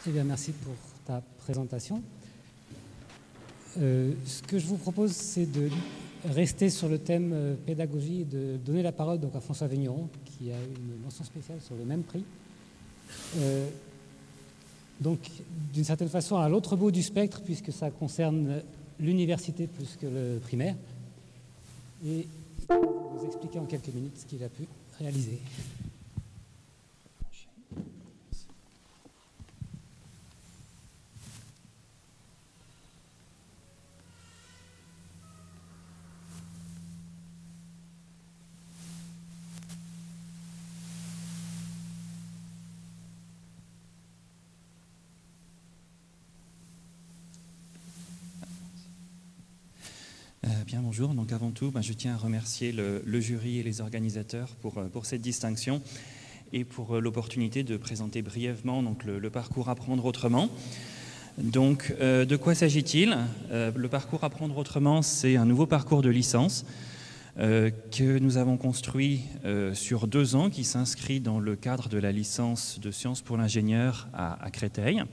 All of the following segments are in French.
Eh bien, merci pour ta présentation. Ce que je vous propose, c'est de rester sur le thème pédagogie et de donner la parole donc, à François Vigneron, qui a une mention spéciale sur le même prix. Donc, d'une certaine façon, à l'autre bout du spectre, puisque ça concerne l'université plus que le primaire. Et il va vous expliquer en quelques minutes ce qu'il a pu réaliser. Bien, bonjour. Donc avant tout, je tiens à remercier le jury et les organisateurs pour cette distinction et pour l'opportunité de présenter brièvement donc, le parcours Apprendre autrement. Donc, de quoi s'agit-il? Le parcours Apprendre autrement, c'est un nouveau parcours de licence que nous avons construit sur 2 ans, qui s'inscrit dans le cadre de la licence de sciences pour l'ingénieur à Créteil.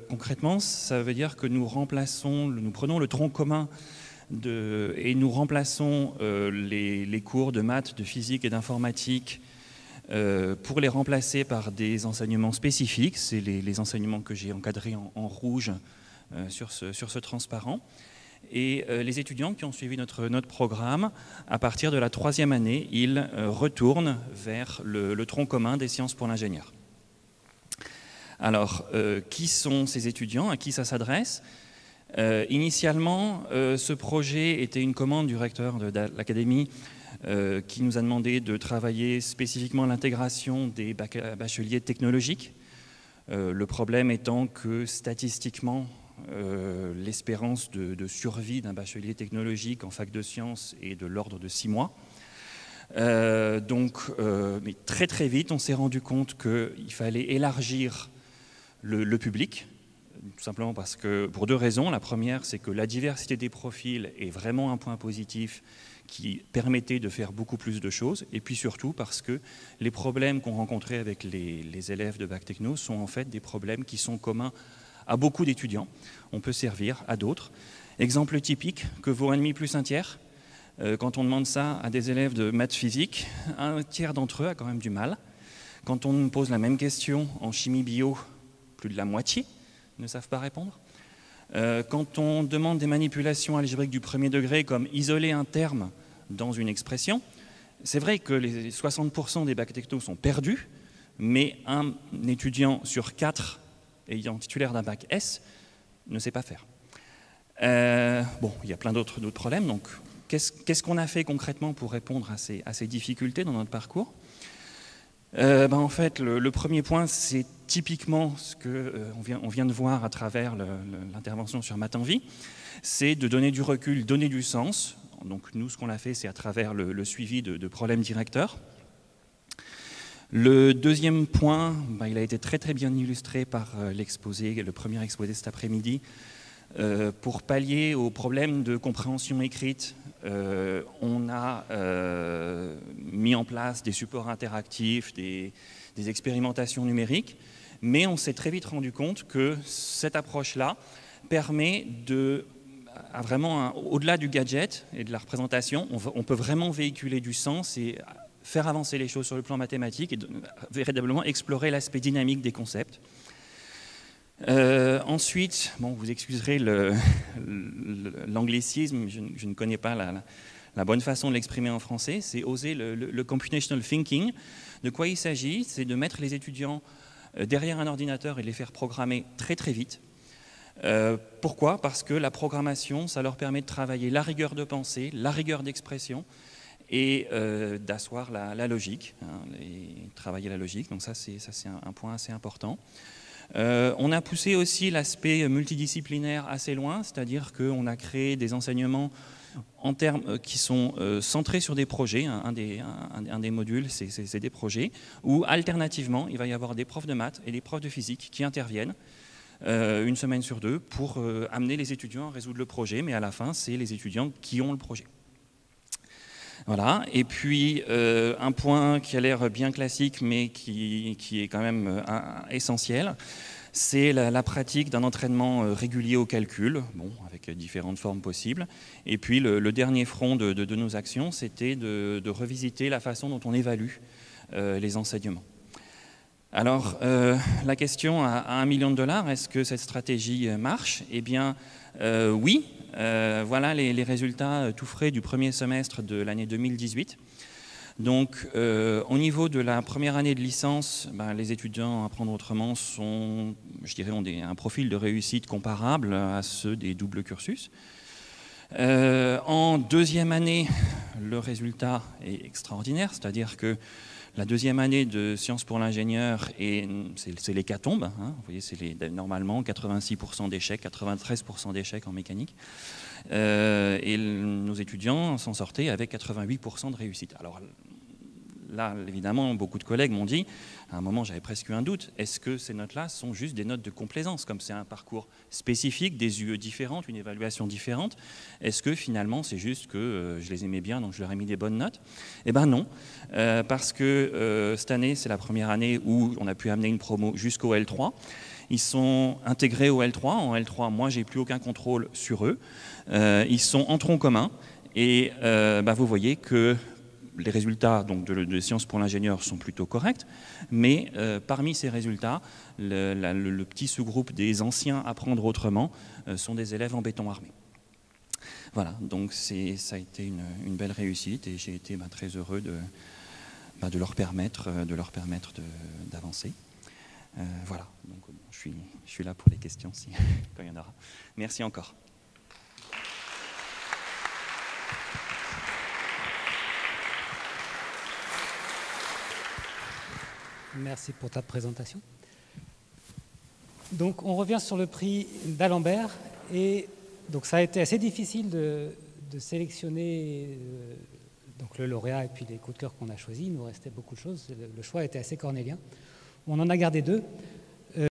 Concrètement, ça veut dire que nous prenons le tronc commun et nous remplaçons les cours de maths, de physique et d'informatique pour les remplacer par des enseignements spécifiques. C'est les enseignements que j'ai encadrés en rouge sur ce transparent. Et les étudiants qui ont suivi notre programme, à partir de la 3e année, ils retournent vers le tronc commun des sciences pour l'ingénieur. Alors, qui sont ces étudiants? À qui ça s'adresse? Initialement, ce projet était une commande du recteur de l'académie qui nous a demandé de travailler spécifiquement l'intégration des bacheliers technologiques. Le problème étant que statistiquement, l'espérance de survie d'un bachelier technologique en fac de sciences est de l'ordre de 6 mois. Mais très très vite, on s'est rendu compte qu'il fallait élargir le public, tout simplement parce que, pour 2 raisons. La première, c'est que la diversité des profils est vraiment un point positif qui permettait de faire beaucoup plus de choses, et puis surtout parce que les problèmes qu'on rencontrait avec les élèves de Bac Techno sont en fait des problèmes qui sont communs à beaucoup d'étudiants. On peut servir à d'autres. Exemple typique, que vaut 1,5 plus 1 tiers? Quand on demande ça à des élèves de maths physique, 1 tiers d'entre eux a quand même du mal. Quand on pose la même question en chimie bio, plus de la moitié ne savent pas répondre. Quand on demande des manipulations algébriques du 1er degré, comme isoler un terme dans une expression, c'est vrai que les 60% des bacs techno sont perdus, mais un étudiant sur 4 ayant titulaire d'un bac S ne sait pas faire. Il y a plein d'autres problèmes. Donc, qu'est-ce qu'on a fait concrètement pour répondre à ces difficultés dans notre parcours? En fait, le premier point, c'est typiquement ce qu'on vient de voir à travers l'intervention sur Math en Vie, c'est de donner du recul, donner du sens. Donc nous, ce qu'on a fait, c'est à travers le suivi de problèmes directeurs. Le deuxième point, il a été très très bien illustré par le premier exposé cet après-midi. Pour pallier aux problèmes de compréhension écrite, on a mis en place des supports interactifs, des expérimentations numériques, mais on s'est très vite rendu compte que cette approche-là permet vraiment, au-delà du gadget et de la représentation, on peut vraiment véhiculer du sens et faire avancer les choses sur le plan mathématique et véritablement explorer l'aspect dynamique des concepts. Ensuite, vous excuserez l'anglicisme, je ne connais pas la bonne façon de l'exprimer en français, c'est oser le computational thinking. De quoi il s'agit? C'est de mettre les étudiants derrière un ordinateur et de les faire programmer très très vite. Pourquoi? Parce que la programmation, ça leur permet de travailler la rigueur de pensée, la rigueur d'expression et d'asseoir la logique, et travailler la logique. Donc ça, c'est un point assez important. On a poussé aussi l'aspect multidisciplinaire assez loin, c'est-à-dire qu'on a créé des enseignements en termes qui sont centrés sur des projets. Un des modules, c'est des projets, où alternativement, il va y avoir des profs de maths et des profs de physique qui interviennent 1 semaine sur 2 pour amener les étudiants à résoudre le projet, mais à la fin, c'est les étudiants qui ont le projet. Voilà. Et puis, un point qui a l'air bien classique, mais qui est quand même essentiel, c'est la pratique d'un entraînement régulier au calcul, bon, avec différentes formes possibles. Et puis, le dernier front de nos actions, c'était de revisiter la façon dont on évalue les enseignements. Alors, la question à $1 million, est-ce que cette stratégie marche? Eh bien, oui. Voilà les résultats tout frais du premier semestre de l'année 2018. Donc, au niveau de la première année de licence, les étudiants à Apprendre Autrement ont un profil de réussite comparable à ceux des doubles cursus. En deuxième année, le résultat est extraordinaire, c'est-à-dire que la deuxième année de Sciences pour l'ingénieur, c'est l'hécatombe. Hein, vous voyez, c'est normalement 86% d'échecs, 93% d'échecs en mécanique. Et nos étudiants s'en sortaient avec 88% de réussite. Alors là, évidemment, beaucoup de collègues m'ont dit, à un moment j'avais presque eu un doute, est-ce que ces notes-là sont juste des notes de complaisance, comme c'est un parcours spécifique, des UE différentes, une évaluation différente, est-ce que finalement c'est juste que je les aimais bien, donc je leur ai mis des bonnes notes? Eh bien non, parce que cette année, c'est la première année où on a pu amener une promo jusqu'au L3. Ils sont intégrés au L3. En L3, moi, j'ai plus aucun contrôle sur eux. Ils sont en tronc commun et vous voyez que les résultats donc, de Sciences pour l'ingénieur sont plutôt corrects, mais parmi ces résultats, le petit sous-groupe des anciens Apprendre Autrement sont des élèves en béton armé. Voilà, donc ça a été une belle réussite et j'ai été très heureux de leur permettre d'avancer. Voilà, donc je suis là pour les questions quand il y en aura. Merci encore. Merci pour ta présentation. Donc, on revient sur le prix d'Alembert. Et donc, ça a été assez difficile de sélectionner donc le lauréat et puis les coups de cœur qu'on a choisis. Il nous restait beaucoup de choses. Le choix était assez cornélien. On en a gardé 2.